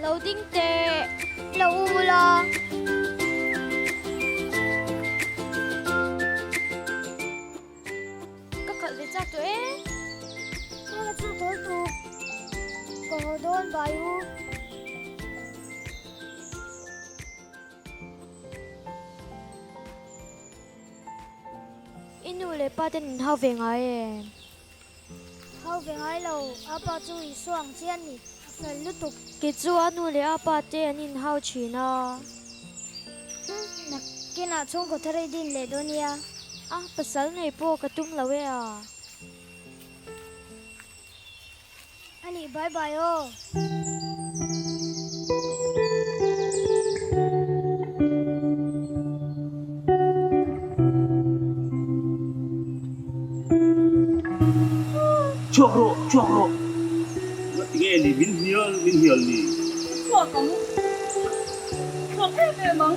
lâu tinh tệ lâu là các cậu về chắc tuổi Kaya sa torto. Ko doon bayo. inu le pa tên hao về ngay em Hao về ngay lâu, apa chú ý soang chen ni. Sa lutuk. cái chú anu le apa tên in hao chỉ na Na kina chung ko taray din le doon ya. à pasal này po katum lawe à Ani bye bye oh. Chuộc rộ. Nghe thì bin hiền thì. Chuột không? Chuột thế này mà?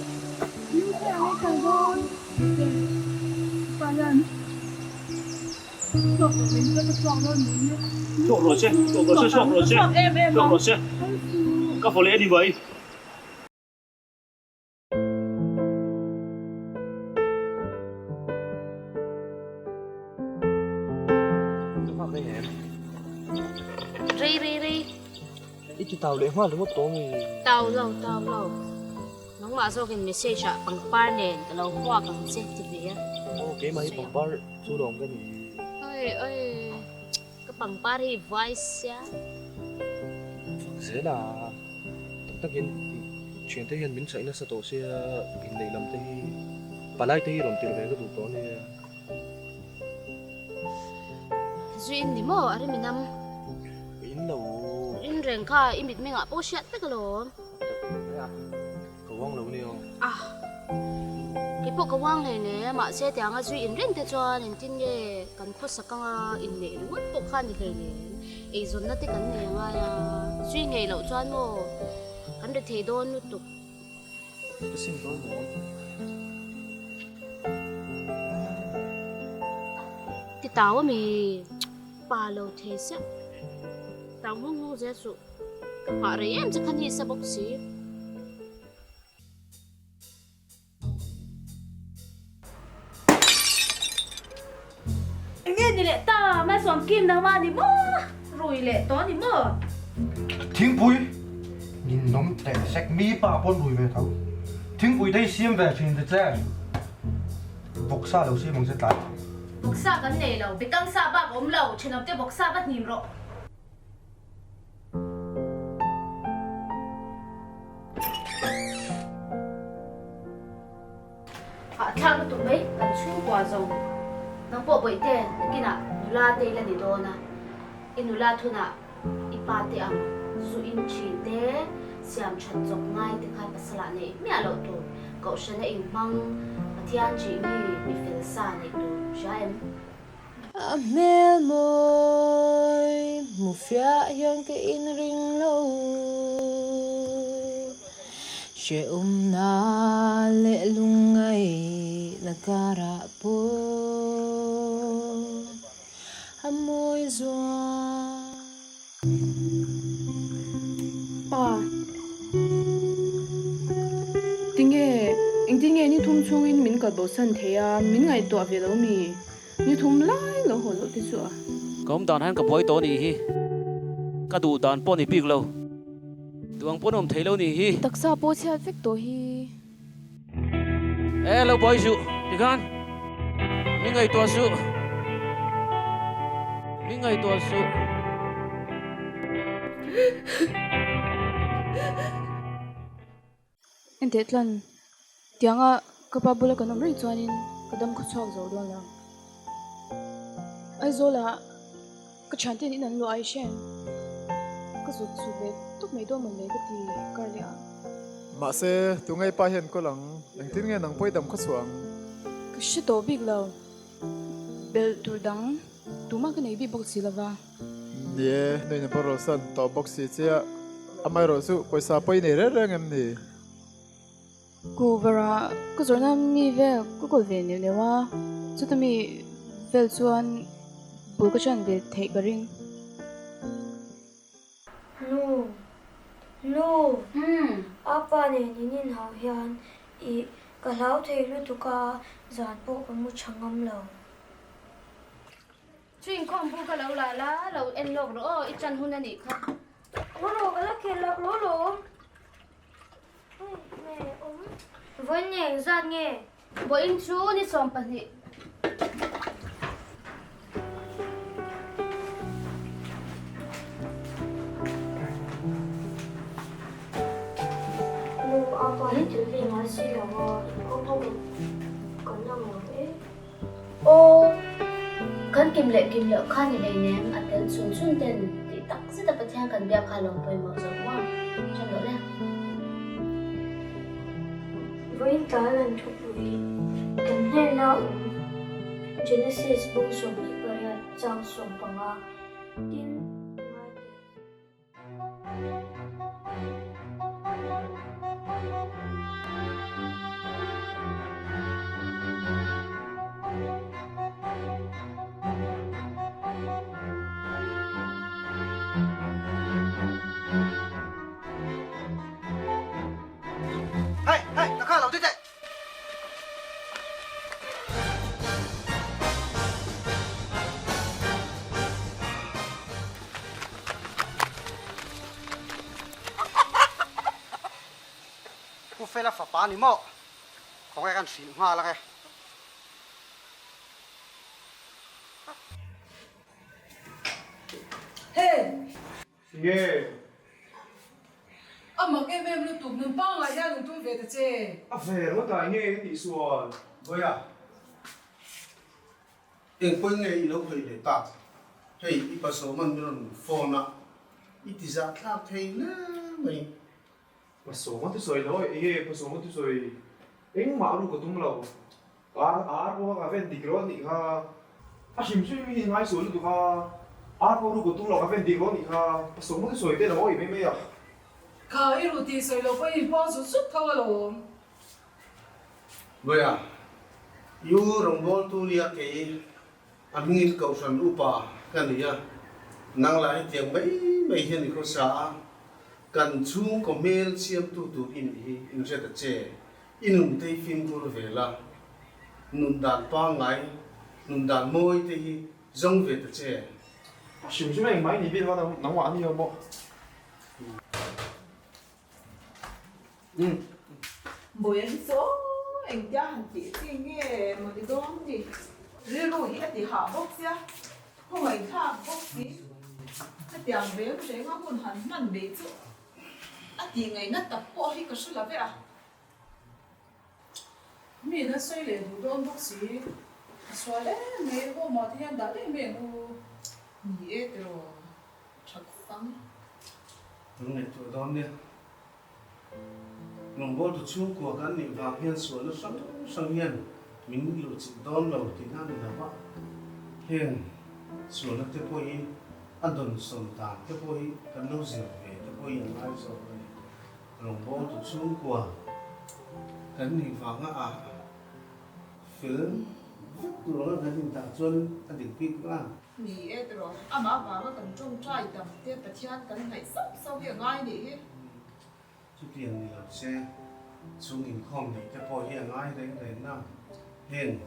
Như thế này càng thôi. Và nhân. Chuột của mình rất là chuột hơn mình nhé. Chuộc rồi chứ. Chuột em Chuộc mà. rồi chứ. Các phố lễ đi vậy. Ri ít chút tàu lệ hoa lúc đó mình tàu lâu nóng mà số cái message à bằng par nền cái lâu hoa cái message thì vậy cái máy bằng bar số đồng cái này ơi cái bằng par thì voice á dễ là tất nhiên chuyện thế hiện mình sẽ là sao tổ sẽ in này làm thế bà lại thế làm tiền về cái tụ đó này duyên thì mò ở đây mình nằm in đâu in rèn kha in bịt mình ngã bố shit tất cả luôn cầu vong lâu này không à cái bộ cái quang này nè mà xe tiếng ở duyên rèn thế cho nên tin ye cần khoa sắc cái in này luôn bộ khan thì cái này ấy rồi nó cái này ngay duyên ngày lâu cho nó cần được thấy đón nút tục cái xin lỗi mà cái tao mi ba lâu thế sao tao ngu dễ sợ họ rồi em chỉ cần đi sa bốc xí Nghe như lệ ta mai xóm kim đâu mà đi mơ. Rồi lệ tó đi mơ. Thiên bùi nhìn nóng tệ sạch mi bà bốn bùi về thấu thiên bùi đây xiêm về chuyện thật ra bọc xa đầu xiêm bằng rất lại Bốc xa cái này lâu, bị căng xa bạc ốm lâu, chỉ nằm tiêu bốc xa bắt nhìm rồi. Thang nó tụi mấy, cần xuyên qua dầu. Nang po bởi tên, kina, nula tê là đi đô na. Inula thu na, ipa tê ang, su in chi tê, siam chan dọc ngay tê khai pasala này, mi alo tu. Cậu sẽ na in mang, matian chi mi phil sa này tu, siya em. Mel môi một phía yang cái in ring lâu che na lệ lung ngày là cara po môi doa anh tiếng nghe như thùng chung in mình cả bộ sân thế à mình ngày tuổi về đâu mi như thùng lại lỗ hồ lỗ tí sữa Kom dan han ka boy to ni hi ka du dan po ni pik lo tuang po nom thelo ni hi đặc sa bố chia vết tổ hi e lo boy su ti gan mi ngai to su anh thế lần tiếng à các bà bố là cái nấm rây cho nên cái đâm có chọc dầu luôn là ai rồi là cái chuyện tiền đi năn lo ai xem cái số số về tốt mấy đôi mình lấy cái gì cái gì à mà xe tụi ngay pa hiện có lăng anh tin nghe nắng bôi đầm khát xuống cái shit đó big lâu bel tur đắng tụi mà cái này bị bóc xì là va nè nơi này bảo san tàu bốc xì chia amai rồi su paisa pay này rất rất em nè cô vợ cô rồi nam mi về cô về nhiều nhiều à cho tụi mi về chuan bố cái chuyện về thấy cái ring No. Nu, Apa ne ninin hau hian I ka hlau thei lu tu ka zan po ka mu changam lo. Chuyên con bu cái lâu là lá lâu en lộc đó ít chân hơn này khác. Lo lo ka la ke lak lo lo. Mẹ với nhẹ ra nghe. Bộ in chú đi xóm bẩn nhỉ. Nu apa ne tu vi ma si la wa ko po ka na mo e. Ô, kan kim lệ khan này ném ăn tên xuân tên thì tắc sẽ tập theo cần đeo khá lòng với mở rộng quá chân đó nè. Với ta lần chụp bụi. Kan he na Genesis bung som I pa ya chang som pa nga. Tin Hey, hey, nó khác lâu thế. Cô phải là phá ni mò, không ai can xỉn hoa là cái. Hey, Yeah. mà cái em nó tụt nương băng lại ra nương tụt về thật chứ. Về nó tại nghe cái tỷ xuân. Vậy à? Em quên nghe nó phải để ta. Hey, ít bao số mình nó phone à. Ít thì ra khác thấy nè mình. Bao số mà tôi soi thôi, bao số mà tôi soi. Em mà lúc có tung lâu. Có cái ven đi rồi thì ha. Sim suy mi ngay số lúc ha. Có lúc có tung lâu cái ven đi rồi thì ha. Bao số mà tôi soi tên là ôi mấy à. Cái rồi thì soi lâu phải bao số suốt thâu rồi. Vậy à? Yêu rong bol tu lia cái anh nghĩ cầu sản upa cái này à? Năng lại tiếng mấy hiện thì có sao? Cần chung có mail xem tu in sẽ được chế. In thấy phim của về là nung đàn pa ngay nung đàn môi thì giống về được chế. Sim suy mình mấy đi biết vào nó ngoan nhiều bộ. Bởi anh số anh cha hành chị thì nghe mà đi đó thì rồi thì thì hạ bốc xia không phải hạ bốc gì cái tiền béo sẽ ngon hơn hẳn mình để chứ thì ngày nó tập bỏ hết cái số là vậy à mình nó xoay lên đủ đông bốc xí xoay lên mấy hôm mà thì anh đã lên mấy hôm nhẹ rồi chắc lắm Đúng này tụi đó nè. Rong bol tu chung của cái này vàng hiền số nó sang hiền. Mình lụt chỉ đón đầu thì nó là vậy. Hiền số nó tới bôi anh đồn sồn tàn tới bôi cái nấu rượu về tới bôi ăn ai rồi. Rong bol tu chung của cái này vàng à. Phớn rồi nó cái gì ta chuan anh định biết là nhẹ rồi à mà vào nó cần trông trai tầm tiền bạch thiên cần này sau việc ngay đi chút tiền thì làm xe xuống in không thì cái bôi hiện ai đấy nào hiền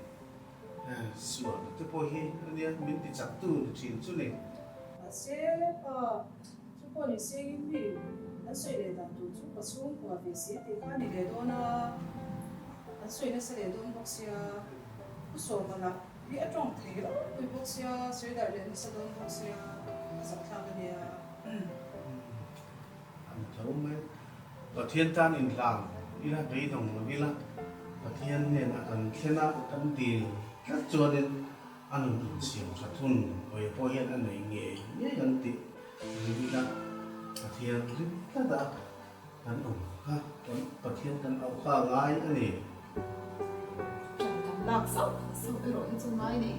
sửa cái bôi hiện anh em mình thì chặt từ chuyện chút này xe chú con đi xe cái gì anh suy để làm tụi chú có xuống của việc xe thì khoan đi để đó nó anh suy nó sẽ để đó bóc xe cứ sổ mà là biết trong thế đó cái bóc xe suy đại lên sẽ đó bóc xe rất là cái này anh thấu mấy và thiên tan in làm đi là bấy đồng là đi là và thiên nên là cần thiên là cần tiền các cho nên anh cũng xiêm sát thun rồi bôi hiện anh này nghề nhé anh tiền đi là và thiên rất là anh ủng ha và thiên cần áo khá ngay anh này lạc sau cái rồi trong ngay này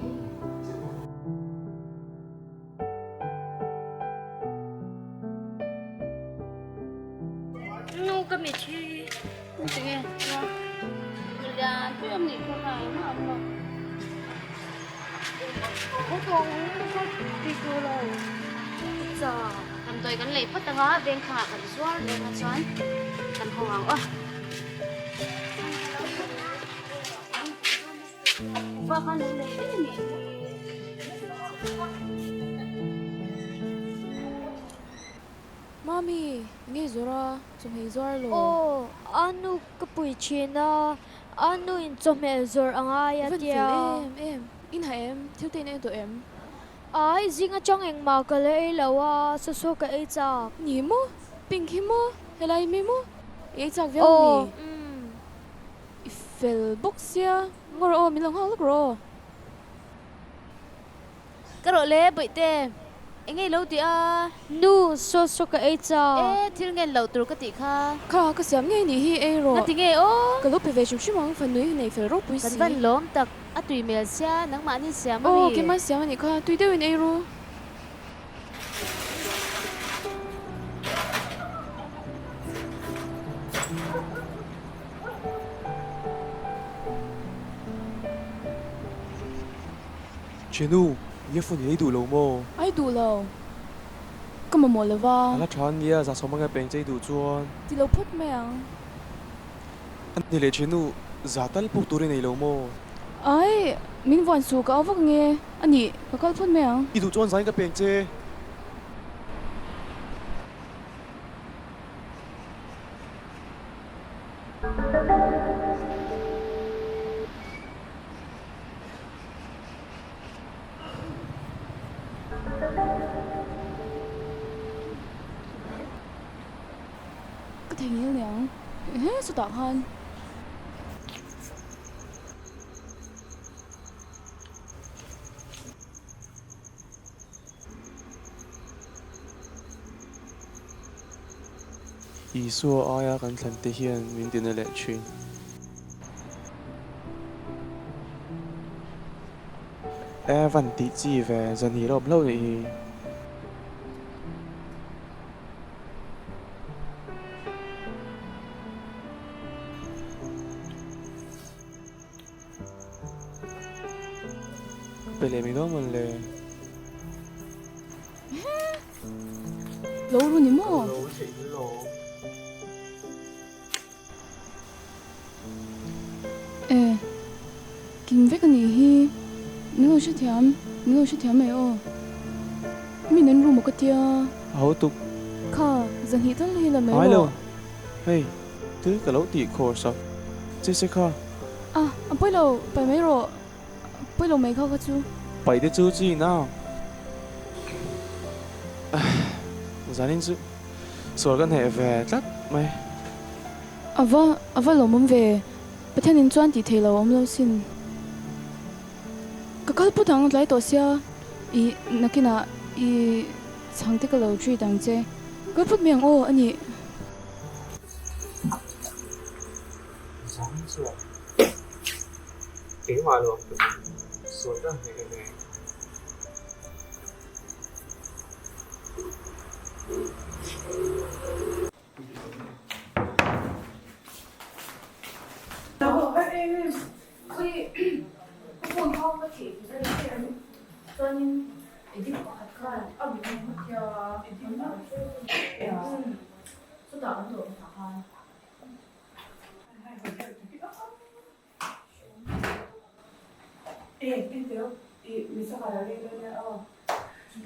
Nu ka mi chi. Sige, Julia, tôi em nghĩ con này mà mà. Ko ko ko ti ko lo. Sa. กันตัวกันเลยพัดตะงาเบงขางกันซ้อนเลยนะซ้อนกันห้องอ่ะว่ากันเลยนี่ Mami, nghe zora, zum hei zor lo. Ô, anu kapui china, anu in zum hei zor angaya tia. Em, in ha em, thiếu tên em tụi em. Ai, zinga trong anh mà cái lẽ lawa, sa so ka ai cha. Nhỉ mo, pink hi mo, helai mi mo. Ai cha veo Ô, ni. Ifel boxia, ngor o mi long ha lok ro. Cái rồi lẽ bậy tê, anh nghe lâu tía. Nu so ka ai cha. Ê, thiếu nghe lâu từ cái tị kha. Kha ka siam nghe ni hi ai ro. Ngắt thì nghe ô. Ka lo pe ve shum shum ang fan nui nei fel ro pui si. Kan van lom tak at tùy mèo xia nắng mã ni xia mà Ô, mi. cái mai siam ni kha tui deu in ai ro. Chenu, ye phun ye đủ lâu mò. Ai đủ lâu. Cái mà mò là va. Ala chọn ye ra số mang cái bèn chơi đủ chuan. Thì lâu phút mẹ ang. Anh đi lấy chenu, giá tal bốc tuổi này lâu mò. Ai, mình vẫn su ka vak nghe. Anh nhỉ, ka kal phút mẹ ang. Đi đủ chuan giải cái bèn chơi. Cái thằng yêu nè. Hé, sao tạc han. Ý xua ai kan thlan te hian min tin le chin. E van ti chi ve zan hi rob lo ni. Pele mi no mon le. Lâu luôn nhỉ mò. Ê, kim vết cái gì hi. Nếu nó sẽ thiam mày ô. Mình nên ru một cái tia. Hậu tục. Kha, dần hi thân hi là mày. Ai lo. Hey, thứ cái lỗ tị khổ sao? Chỉ sẽ kha. À, bây lâu, phải mấy rồi. Bây lâu mày kha cái chú. Bảy để chú gì nào? Giá nên chứ. Số cái này về lắm mày. À vâng lâu mắm về. Bây giờ nên chọn đi thấy lâu lâu xin. Cái cái bút thằng lại tổ xia. Ý, nãy kia na, ý, chẳng thể cái lâu truy đằng chế. Cái bút miệng ô anh nhỉ. Giá nên chứ. Kế hoạch luôn. Số cái này. Đâu em khi buồn không có thể ra em cho nên đi có hạt khai ở bên này mất cho em nó số đó nó được thả em thiếu mình sẽ phải lên đây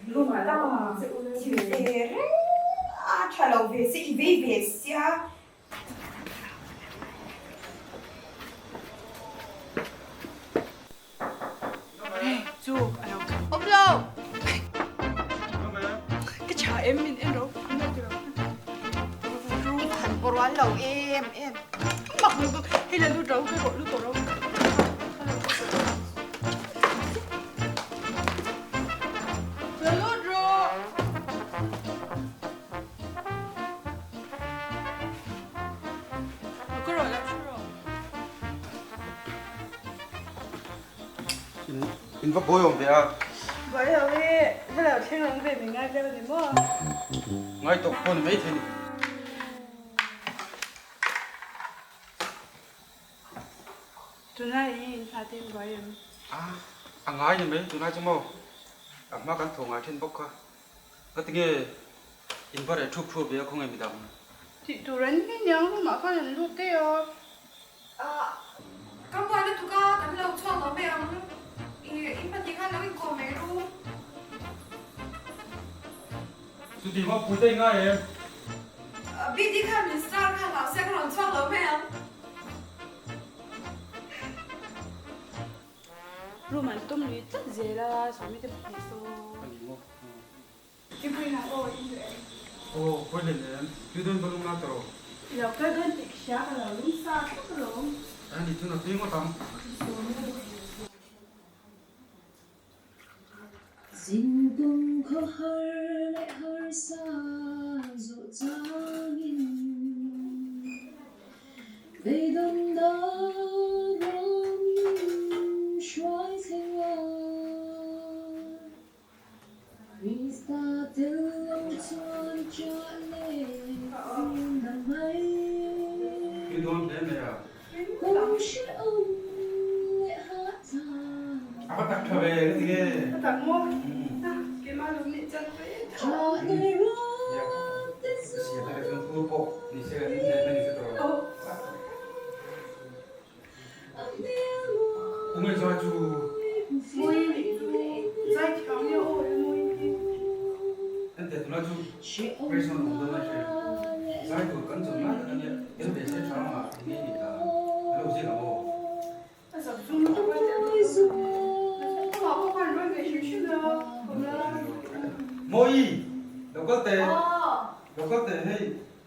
luôn mà tao sẽ uống chỉ để trả lời về sẽ về xia. Chú, ông đâu? Cái chả em mình em đâu? Ru thành bộ đoán lầu em mặc luôn hay là lúc đâu cái bộ lúc đâu? Là lúc rồi. Cái rồi là chưa rồi. In vấp bối không vậy à? Vậy rồi đi, bây giờ thiên long về mình ngay đây thì mua. Ngay tục con mấy thế. Tụi này đi phá tiền gọi em. À, anh ngay như mấy tụi này chứ mau. Mà căn thùng ở trên bốc ha. Cái tiếng in bare thu phu bia không em bị đau thì tụi人那娘嘛看人录的哦。刚才那土家咱们老创老妹啊，一般你看那个狗没路。 สุดีว่าพูดได้ง่ายเอง BD 看你上看老乡老创老妹啊。 รู้มันต้มลุยจัดเจล่ะสามีจะไปโซ่ที่คุยหาโอ้ยเลย โอ้พูดเล่นยูโดนบอลลูนนักต่อ แล้วก็เดินติดชากันแล้วลุงซาก็ลง อันนี้ทุนตีมาทำ Dinh tung khó hở lại hở xa dỗ dàng về đông đó đông xoay thành hoa vì ta từ lâu chọn chọn lên đàn mâyยูโดนเล่นเลยอ่ะ không sẽ ông lại hát thang เอาตักเธอไปนี่ไง ตักมุกกินมาลุงนี่จังเลย cho người rốt เสียแต่เรื่องพูดโป๊ะนี่เสียนี่เล่นนี่เสียตัวกูไม่ชอบจู mùi dai cháo nhiều ôi mùi อันเด็ดตัวจูไปสอนตัวนั่นเองใช่ตัวกันจนมากอันเนี้ยยังเป็นเส้นทางอ่ะนี่นี่อ่ะแล้วเสียกับโม 那小猪都会讲的我老婆换软给学去的我们 โมอีเราก็เตะเราก็เตะให้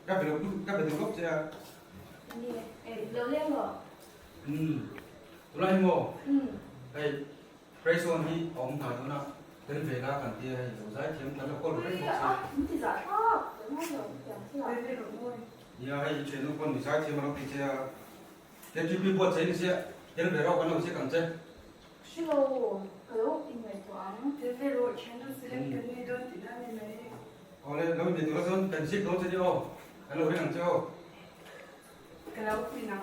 กลับไปถึงรถเจ้า นี่เร็วเร่งเหรอ ตัวไรโมไอ้เฟรชวันนี้ออกมาแล้วนะเป็นเวลากันที่เราใช้เทียมกันแล้วก็รู้ได้หมดสิ 你自己咋说？等我有讲出来。对对对。 อย่าให้เชนทุกคนใช้เทียมเราพิจารณาเดี๋ยวที่พี่ปวดใจนี่เสียเดี๋ยวเรากันเราเสียกันเจ้ 是喽，可有因为短。对对，我全都是跟那个底下的没。 เอาเลยเราเดี๋ยวเราจะเป็นชิปเราจะเดียวเราเรื่องเจ้า 跟老婆呢。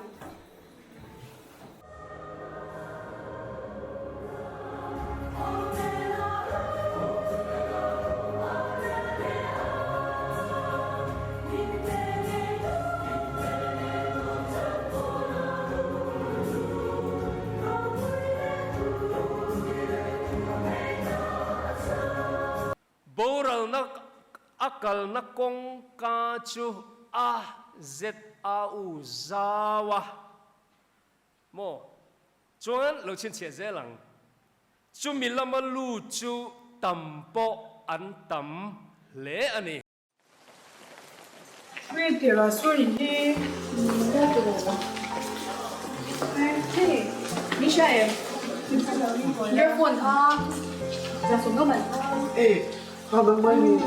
Boral nak akal na kong kachu a z a u zawa mo chuan lo chin che zelang chu milama lu chu tampo an tam le ani 对对了，所以你那个，哎嘿，你啥呀？你问他，再送个门他。哎，他们买你，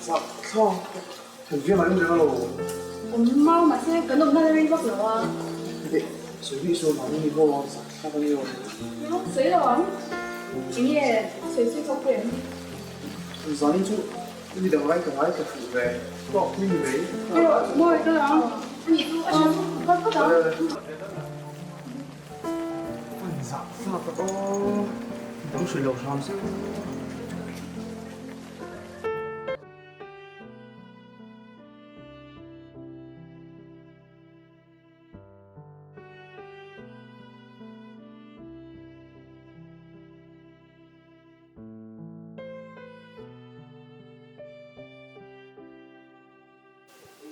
我操，很viel买这个喽。我们妈妈现在跟我们那边不走啊。对，随便说买你不，他朋友。谁了？今夜谁去找人？你上一组，你等来等来个服呗，บอกไม่ไหว 哎呦，我这样，你不走。你咋咋的哦？都是楼上去。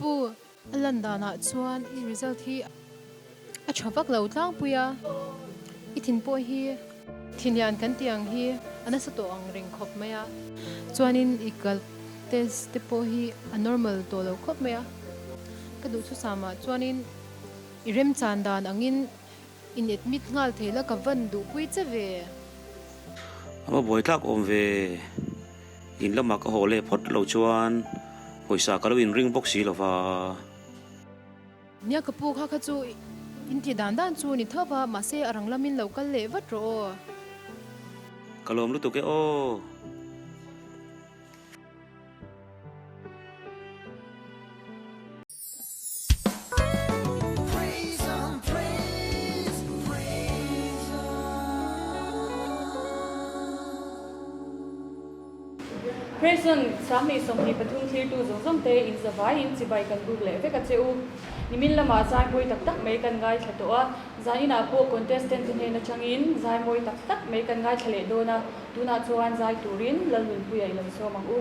pu alanda na chuan I result hi a thawak lo tlang puya I thin po hi thinlian kan tiang hi ana sa to ang ring khop maya chuanin ikal test te po hi a normal to lo khop maya kadu chu sama chuanin irem chandan angin in admit ngal thela ka van du pui chave ama boi tlak om ve in lama ka hole phot lo chuan poisa ka lo in ring box si lova nia ka pu kha kha chu in ti dan dan chu ni thoba ma se arang lamin lo kal le vat ro kalom lu to ke o Present sami somni pathum thlir tu zong te in zawai in chibai kan bu le veka cheu nimin lama zai moi tak tak mai kan ngai thatoa zaina po contestant ne na changin zai moi tak tak mai kan ngai thale dona tuna chuan zai turin lalun pui lam so mang u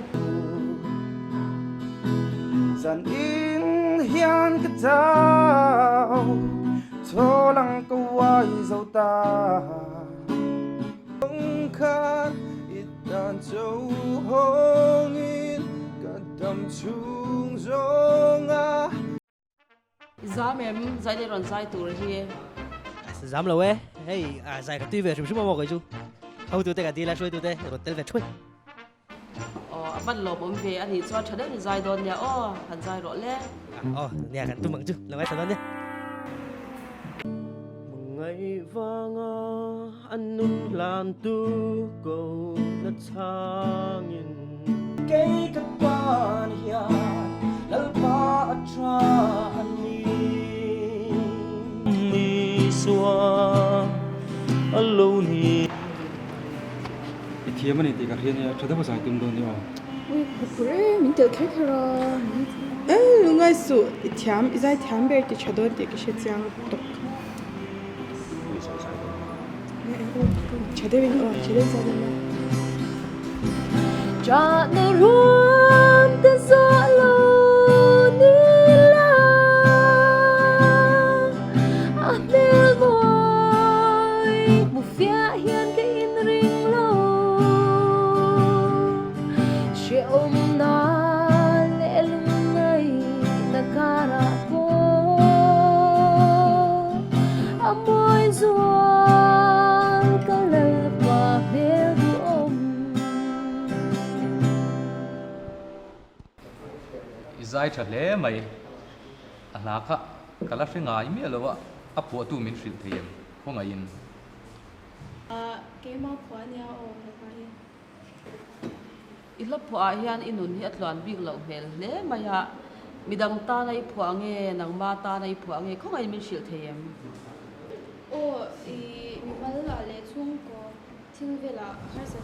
San in hian ka tao Tho lang ka wai zau ta Không khan Itan châu hong in Ka đam chung zong a Giá mềm dạy để rồi dạy tủ rồi dám lâu ấy hey giải cái tuy về chúng chúng mà cái chú không tụi cái đi là xuôi tụi rồi tên về xuôi bắt lò bấm về anh thì cho đấy dạy đòn nhà hẳn dạy rõ lẽ nhà cần tôi mừng chứ làm ai sao đó nhé ngày vang anh nun lan tu cầu đất sangin Cây các bạn hiền lal pa atran ni xua alo ni thiam ani ti ka rian ya thada ba sai tum don ni wa ui pure min tel khai khara lungai su thiam izai thiam ber ti chadon ti ke chiang tok chade bin chade sa den Cha ne ruam te zo lo ni la Amel boy mu fia hian ke in ring lo She na le lung ngai na kara po Amoy zuan ka lal pa mel du om Izai chat le mai anaka kala fenga imi alowa apo tu min fil thiam ko ngain ke ma phwania o hai ilap phua hian inun hi atluan bik lo hmel hle maya midang ta nei phua nge nangma ta nei phua nge ko ngai min shil thiam o i mi malala le chung ko thil vela har sa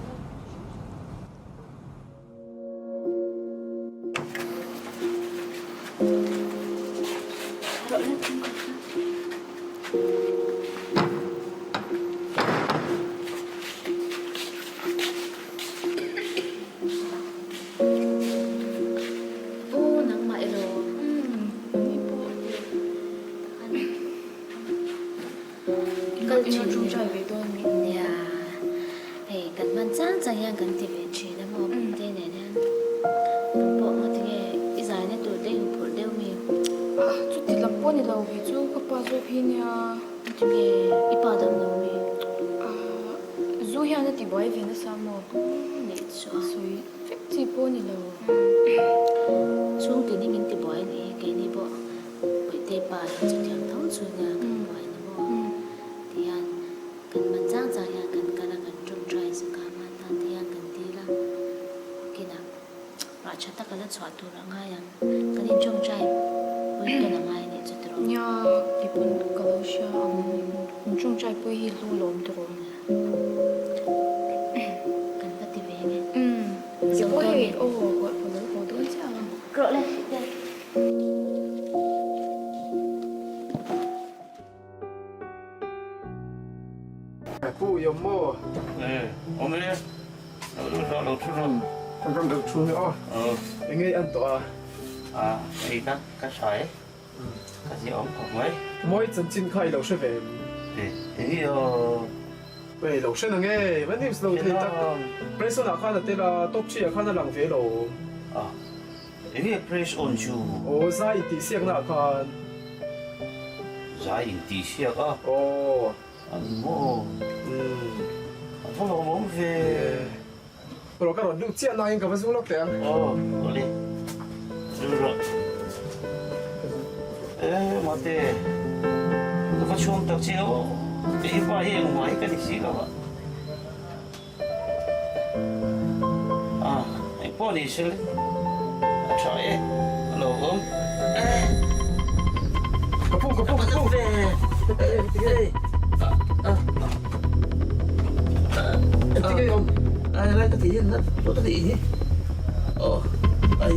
Phụ yếm mô Ôm đi Đâu chút rồi Trong đầu chung nữa Anh ấy ăn tỏa Đây ta cá sỏi Cá gì ống còn mấy Mỗi chân chín khai đầu sẽ về Thế Vậy đầu sẽ là nghe Vẫn thêm đầu thì chắc Preso nào khá là tên là Top chi là khá là lặng về đầu Thế press on chu Ồ ra ý tí siêng nào khá Giá ý tí siêng Ồ Anh mô Anh không có mong về Rồi các bạn lưu chiên nào anh cả phải xuống lọc tiền Ồ đi Lưu rồi Ê mà tê Nó có chung tập chiếu Cái bà hiện ngoài cái lịch sĩ cả bạn Anh bỏ đi xe lên Trời ơi Lô ôm Cặp phụ Lại cái gì nữa, có cái gì nhỉ? Ai.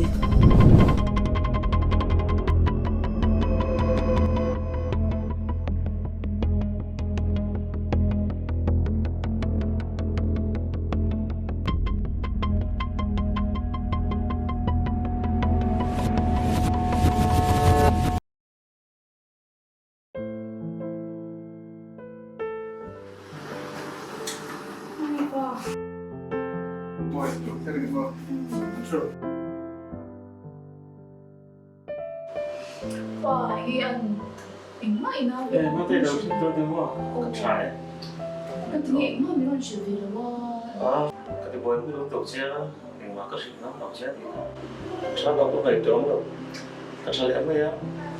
Boy, telling me sure. Wow, Ian. Ima ina. Nó thấy đâu tôi thấy mua trái. Cái tiếng Anh mà mình chịu vì là Cái thì bốn mươi đầu xe đó, nhưng mà có sự nóng đầu xe thì sao đâu có phải trốn đâu. Thật sự em nghe.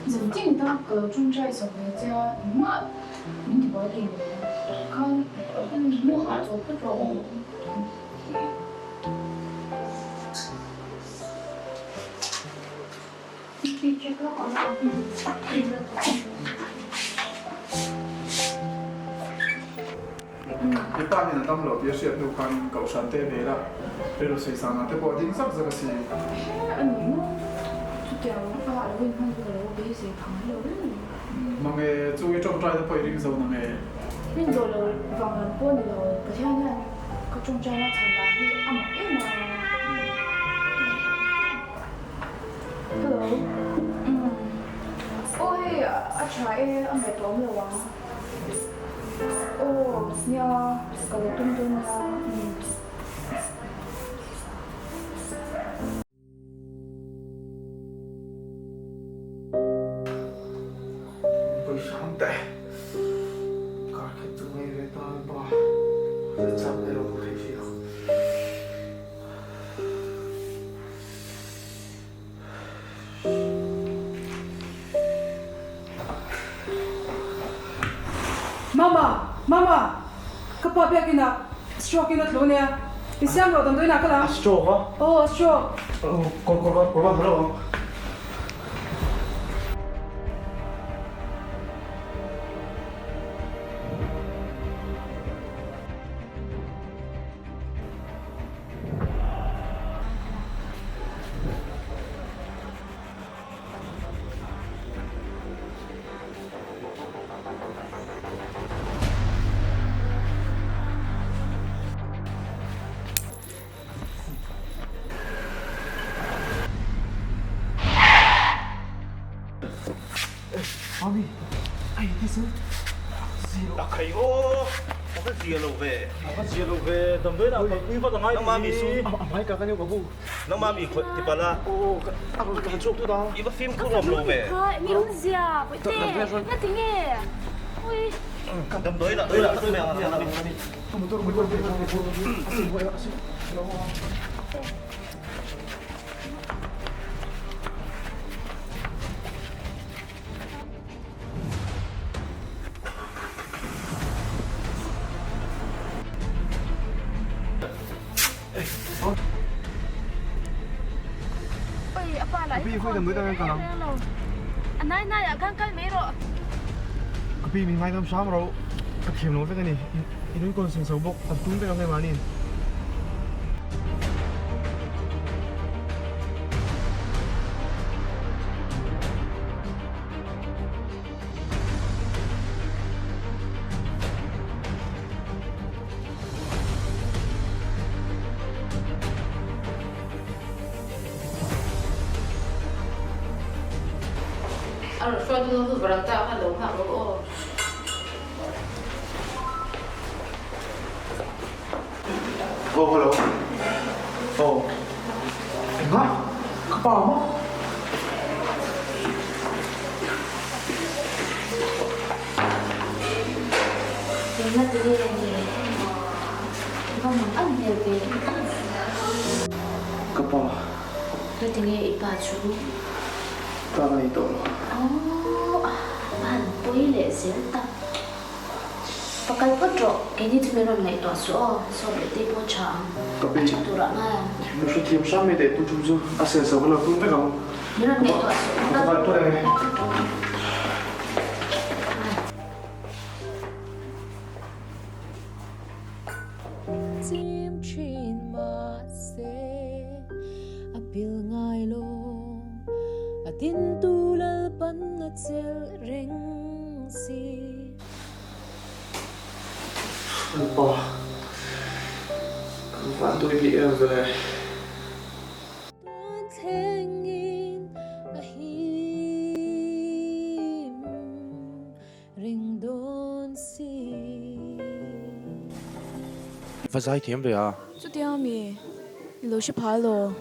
giờ chính ta cái trung trai sống với cha mà mình thì bảo đi con mua hạt cho cái rồi. Đi check nó còn nào. Cái ta thì là tâm lộc biết chuyện đâu kan cầu sản tê về là bây giờ xây sang là thế bỏ dính sắc ra cái gì Anh nó chú cháu nó phải là bên không có đâu biết gì thằng đâu đấy. mà nghe chú cái trong trai nó phải riêng dầu là nghe Bên rồi là vòng lần buôn rồi cái thứ hai có trong trai nó thành là đi ăn một ít mà. Hello. Ôi, trái ăn mệt lắm rồi à. Ồ, nha, cầu tung tung nha. Tôi sáng tệ cả cái tụi này về ta ba để chăm cái đâu có thể gì đâu Mama, kapag kina stroke na tlo niya. Isang lo tandoy na kala. stroke hả? Oh, stroke. Con bắt đâu? Mami, ai thế chứ? Đặc khẩy ô, có cái gì lâu về? Cái gì đâu về, tầm đấy nào còn đi vào tầng ai? Nó mami su. Mấy cả cái nhau có vụ. Nó mami khỏe thì bà la. Ô, cái chụp tôi đó. Iba phim không làm lâu về. Mi uống gì à? Vậy thế, nó tiếng nghe. Ui. Đâm tới là mẹ là Không tôi mới quên về. Ôi, apa lại? Cái phơi tầm đấy tao còn Anh này à, kan mấy rồi. cái mình ngay năm sáu mà đâu. Cái kiếm nó với cái này, ini con sừng sầu bốc, tập trung cái này mà đi. Ano, so ito nung barang tao ka daw ha. Oo. Oh, hello. Oh. Nga, kapal mo. Tingnan tadi lagi. Kau mau ambil ke? Kapal. Kau tinggal ipacu. Tama ito. Oh, pan pui le tak. Pakai pedro, kini tu meron naik tu so le tipu chang. Tapi tu ramai. musuh tiap sama deh tu cuma asal sebelah tu tak kamu. Meron naik tu so. Kapal tu deh. Chim trên mà xe tin tu lal pan na chel reng si Anh phản tôi bị em về thengin ahim ring don si Và giải thiểm về à? Chút tiếng mi, lối xếp phá lo.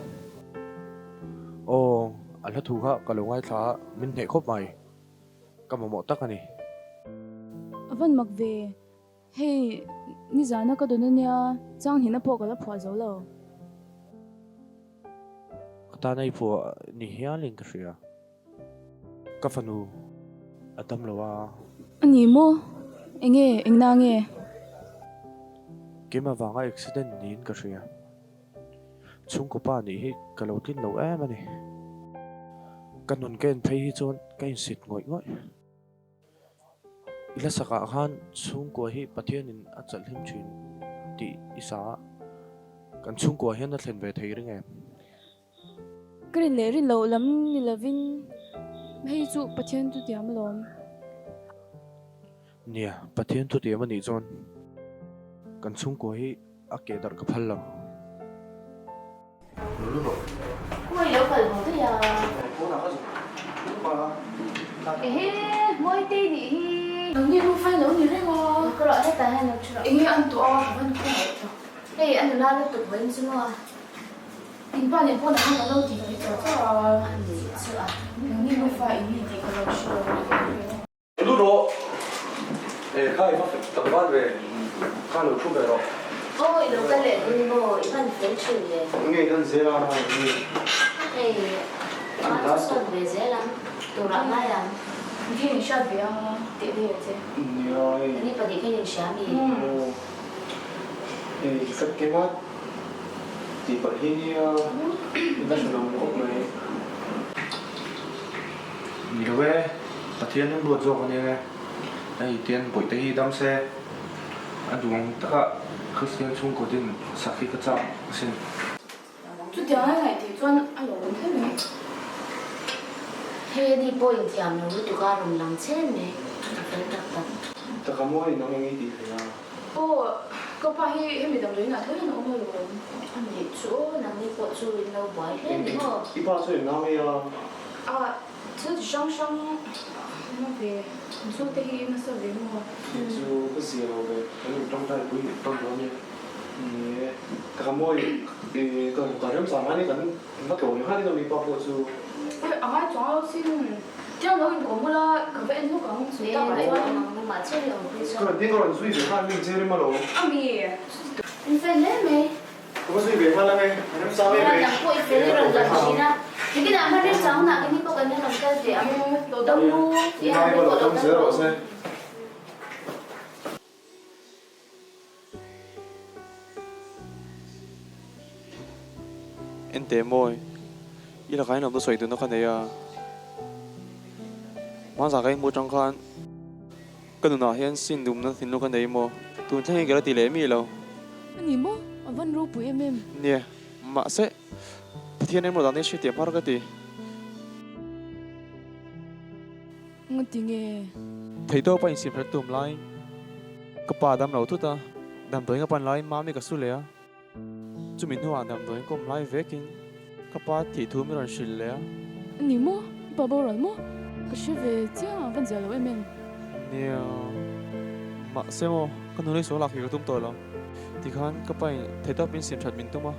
Ồ, anh là thủ hạ cả lâu ngay thả mình hệ khóc mày. Cảm ơn mọi tất cả này. Vẫn mặc về, hey, ni giá nó có đồ nữa nha, trang thì nó bỏ cái là phá dấu lo. Ta này phụ ni hea linh cái gì à? Các phần u, ở tâm lâu à? Anh nhỉ mo, anh na nghe. Cái mà vàng accident nín cái gì à? Chúng có ba ní cái lâu tin lâu em này. Cái nón cái thấy hi chọn cái xịt ngồi ngồi. Ila sa kaahan chung ko hi pathian in achal him thin ti isa kan chung ko hian na thlen ve thei ring em Cái lẽ rin lâu lắm ni là vin, hey chú pathian tu tiam lom. nia pathian tu ti mani chon kan chung ko hi ake dar ka phal lo Ôi đâu phải một thế à? Mỗi tí đi. Nghe không phải lâu như thế mà. Có loại hết tài hay là chưa? Nghe anh tụi vẫn không hiểu. Hey, anh là nó tụt với anh chứ mà. Tin ba年过得很lâu thì phải chờ cho anh gì chưa? Nghe không phải như thì có lâu chưa? lúc đó khai phát tập ban về khai lối chung về đó Ôi đâu cái lệ đi ngồi anh phải chịu vậy. nghe thân dễ là Hey, anh có sao về dễ lắm. Tụi nó ngay lắm. Khi mình shop về tiệm đi vậy. rồi Anh đi vào đi cái gì sáng đi. thì cái mắt thì bởi khi người ta sử dụng ốc này nhiều về pathian nó buồn rồi con nghe đây tiền buổi tây đâm xe anh dùng tất cả Christian chung của tiền sạc khi cất trọng xin Chút tiếng này thì cho anh ở đúng thế này. Hey, đi bôi tiệm nó tụi ca rồng lăng chết mày. Phải đặt đặt. tất cả mọi nó nghe gì thì là Ô, có phải hay mình đồng ý là thế nó không được rồi. Anh đi chỗ nằm đi bộ chui lâu bỏi hết đúng không? ít bao giờ nó mới À, chứ thì xong nó về số tây nó sao về mà. chú cái gì rồi về cái trong tay quý vị trong đó nhé tất cả mọi thì còn cả nhóm sáng nay cần nó kiểu như hai đứa mình bao bộ chú Ôi, à, cháu xin Chắc nó có một là cái vẽ nó có một số tao phải cho mà chết rồi bây giờ. cái tiếng còn suy về hai mình chơi mà rồi À mì Anh phải lên mày. có suy về hai là mày nhóm sáng Là mày chẳng có ý kiến rồi làm gì na. Thì cái nào mà đến sáng nào cái này có cần làm cái gì à? Đồ đông lu. Thì hai cái bộ đồ đông đông sữa rồi xem em té môi ý là cái nào tôi xoay từ nó cái này à mà sao cái mua trong khan cái nào hiện xin đúng nó thì nó cái này mà tôi thấy cái là tỷ lệ mi lâu Anh nhỉ mo, vẫn ru bụi em. nè mà sẽ thiên em một đàn này suy tiệm phát cái gì Ngon tiếng nghe. thấy đâu phải xin phải tụm lại cái bà đam đầu thôi ta đam đôi cái bàn lại mà mình cái số lẻ chúng mình hoa đam đôi cũng lại về kinh cái bà thì thu mình làm xin lẻ Anh nhỉ mo, bà bảo rồi mo. Cái chuyện về chứ vẫn giờ lâu em. nè mà xem mà cái nơi số lạc thì cái tụm tôi lo thì khán cái bài thấy đâu bên xem chặt mình tụm mà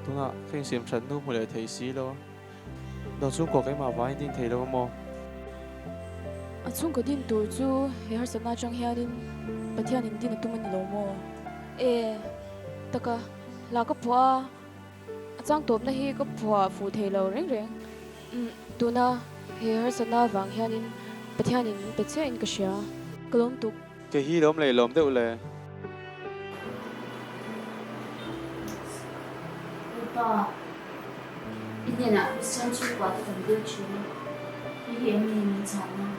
đúng à khi xem chặt nó một lại thấy xí lo đầu xuống có cái mà vài tin thấy đâu mà À chung có tin tuổi chú hệ har sana trong hệ din pathian in din tu man lo mo. Taka la ka phwa chang top na hi ka phwa fu thei lo reng reng. Tu na hệ har sana wang hệ din pathian in pe che in ka sha. Kalom tu cái hi lom lệ lom đâu lệ Ba. Ít nhất là xem chú quá thì cần đưa chú. Cái gì em nhìn chẳng nào.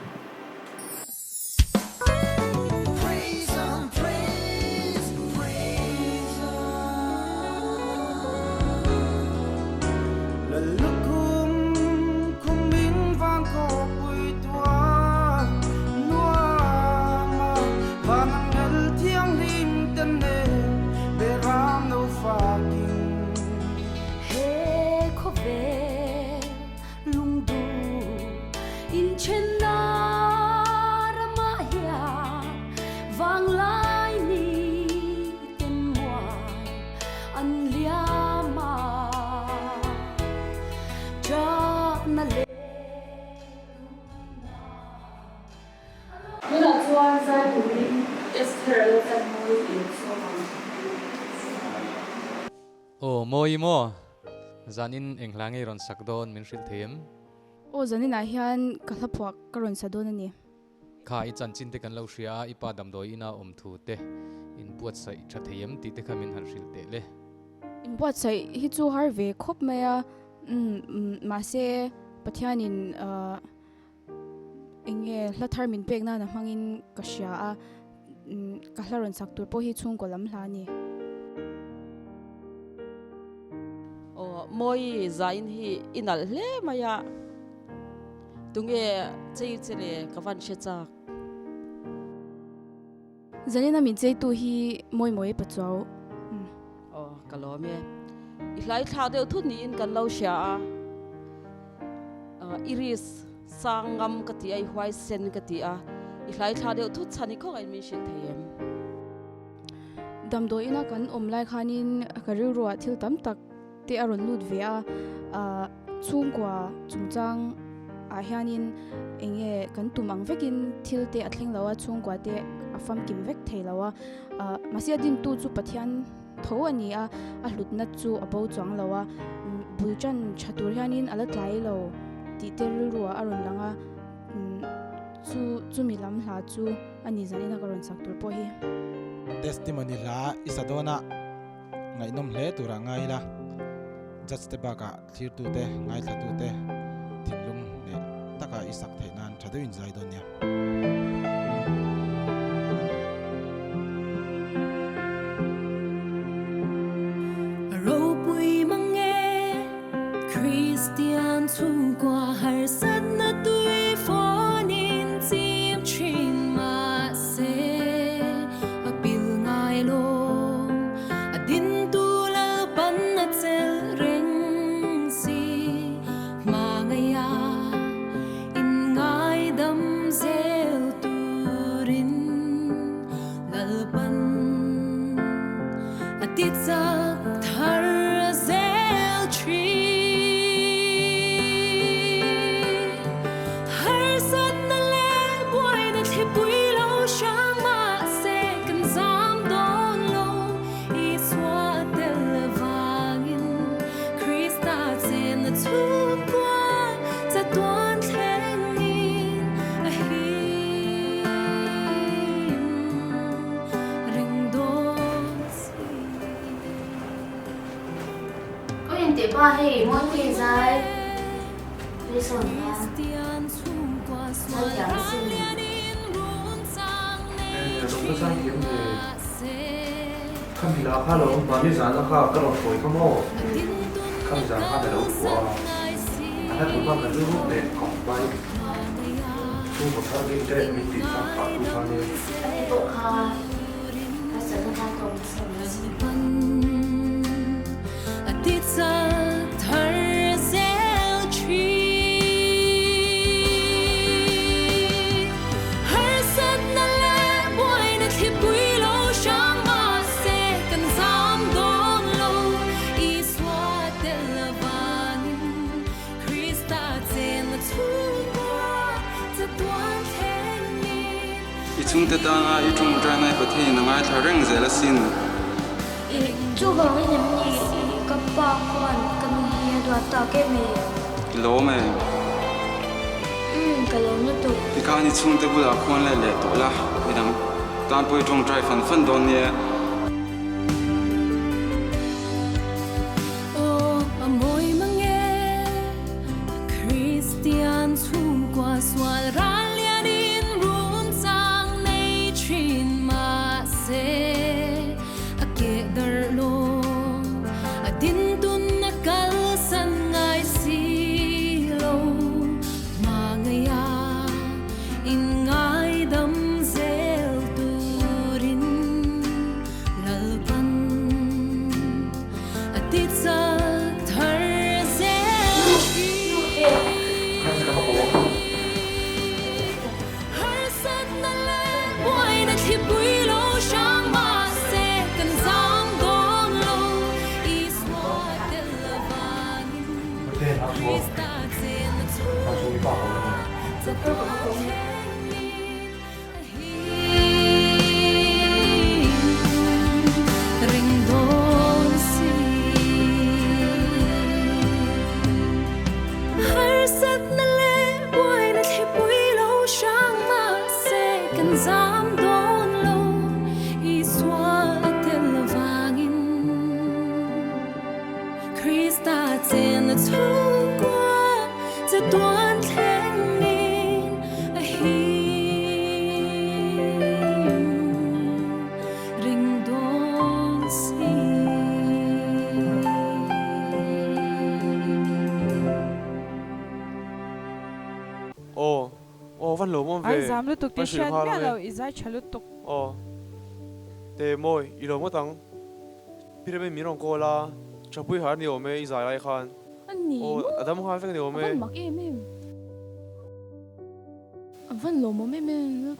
Lalukum kuming chuan zai hurin Esther lo kan moi in so ma Oh moi mo zanin englangi ron sakdon min hril them o zanin a hian ka thlaphuak ka ron sadon ani kha I chan chin te kan lo hria ipa damdoi ina thu te in puat sai tha them ti te khamin han hril te le in buat sai hi chu har ve khop maya ma se pathianin enge hlathar min pek na mangin ka hria a ka hlaron sak tur po hi chung ko lam hla ni moi zain hi inal hle maya tunge chei chele kawan shecha zanina min chei tu hi moi pachau kalome ihlai thla deu thu ni in kan lo sha iris sangam kati ai hwai sen kati a ihlai thla deu thu chani kho ai mi shin thayem damdo ina kan omlai khanin kariu ro thil tam tak te aron lut ve a chungkwa chungchang a hianin enge kan tumang vekin thil te athling lawa chungkwa te afam kim vek theilawa masia din tu chu pathian tho ani a hlut na chu abo chang lawa bulchan chatur hianin ala tlai lo ti teril ruwa aron langa chu milam hla chu ani zanina karon saktur po hi testimony la isadona ngai nom hle tura ngai la just te baka thir tu te ngai thla tu te thilum le taka isak thainan thadu in zai donya Christian thu qua har sat na tui phone in chim chin ma se apil ngai lo adin tu la pan na chel reng si ma ngaya in ngai dam zel turin lal pan atit sak thar zel tree ba hey mon tin zai đi sồn nha nó chẳng xin Trong cái sáng kiếm thì khăn thì là khá lâu mà đi dán nó khá cái lọc phổi không mô khăn dán khá là lâu của anh cũng bằng là lưu lúc để cổng bay thu một tháng đi trên mình tìm ra phá thu khá lên anh bộ khá nó sẽ nó khá tổng chung te ta nga I chung tra nai pathe na ngai tha reng zela sin chu hong ni ni ka pa kon kan hi do ta ke me lo me ka lo na tu ti ka ni chung te bu la khon le le to la wi dang tan poi chung trai fan don ne amoi mange Christian thu qua swal ran Hãy subscribe cho kênh Ghiền Mì Gõ để không bỏ lỡ những video hấp dẫn dam lu tuk ti shan me lo izai chalu tuk te moi ilo mo tang pirame mi rong ko la chapui har ni ome izai lai khan ani adam khan fek ni ome mak em van lo mo me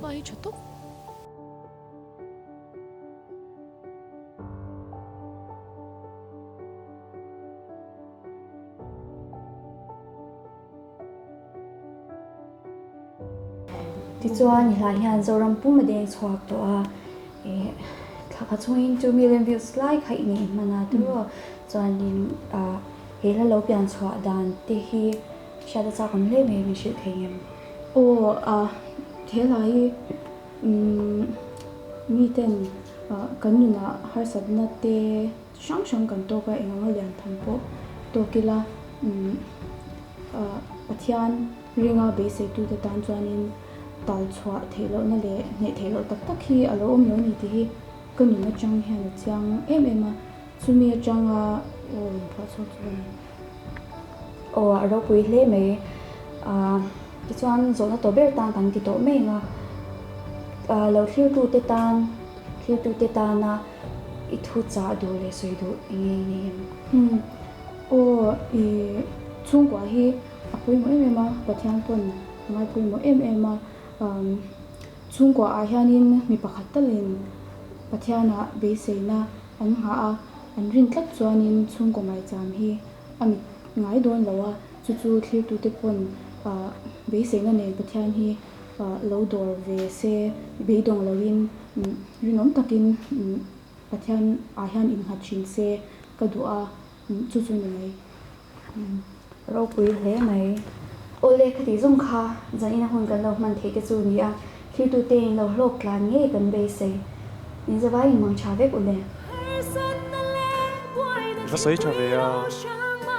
ba hi chatuk ti chuan hi lai hian zoram pum de chhuak to a thakha chuin 2 million views like khai ni mana tu chuan in he la lo pian chhuak dan te hi shada cha kon le me mi shi thayem thế lai mi ten kan na har sadna te sang kan to ka enga lian tham po to kila pathian ringa be se tu te tan chuanin tal chwa thelo na le ne thelo tak tak hi alo om lo ni ti hi kan na chang hian chang em a chumi changa pha so chuan aro pui hle me ti chuan zona to ber tan tan ti to me nga lo thliu tu te tan na I thu cha do le soi do nge ni chung kwa hi apui mo em ma pathian pon ngai pui mo em ma chung kwa a hianin mi pakhat talin pathiana be seina an ha a an rin tlak chuanin chung ko mai cham hi ami ngai don lawa chu thliu tu te pon be seina ne pathian hi lo dor ve se be dong lawin rinom takin pathian a hian in hachin se kadua chu ni mai ro pui hle mai ole khati zum kha zaina hon kan lo man the ke chu ni a khi tu te lo hlok tlan nge kan be se ni zawai mang cha vek ole va soi cha ve a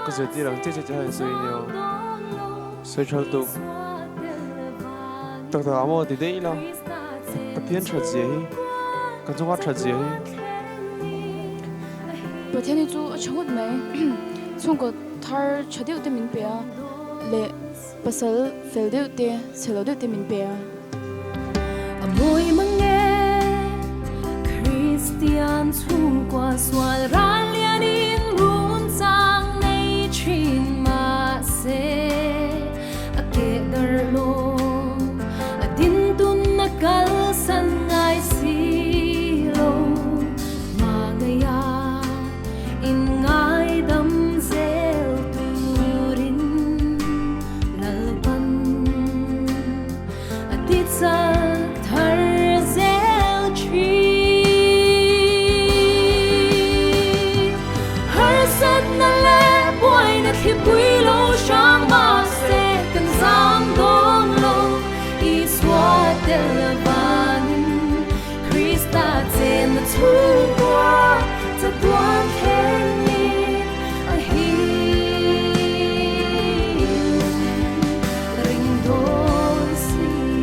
ko ze ti rang che hai soi nyo soi chal tu tak tak amo ti dei la pathian cha je hi kan zonga cha je hi pathian ni chu achhut mai chung ko thar chadeu te min pe a le pasal fel deu te selo deu te min pe a amoi mange Christian chung qua swal ran lian in run sang nei chin ma se ake dar lo adin tun nakal san ngai si lo ma ngaya in ngai dam zel turin lalpan adit sak thar zel chi har sat na le boy na thi pui lo shang ma se kan zam don lo I swat televan Christa ten the two war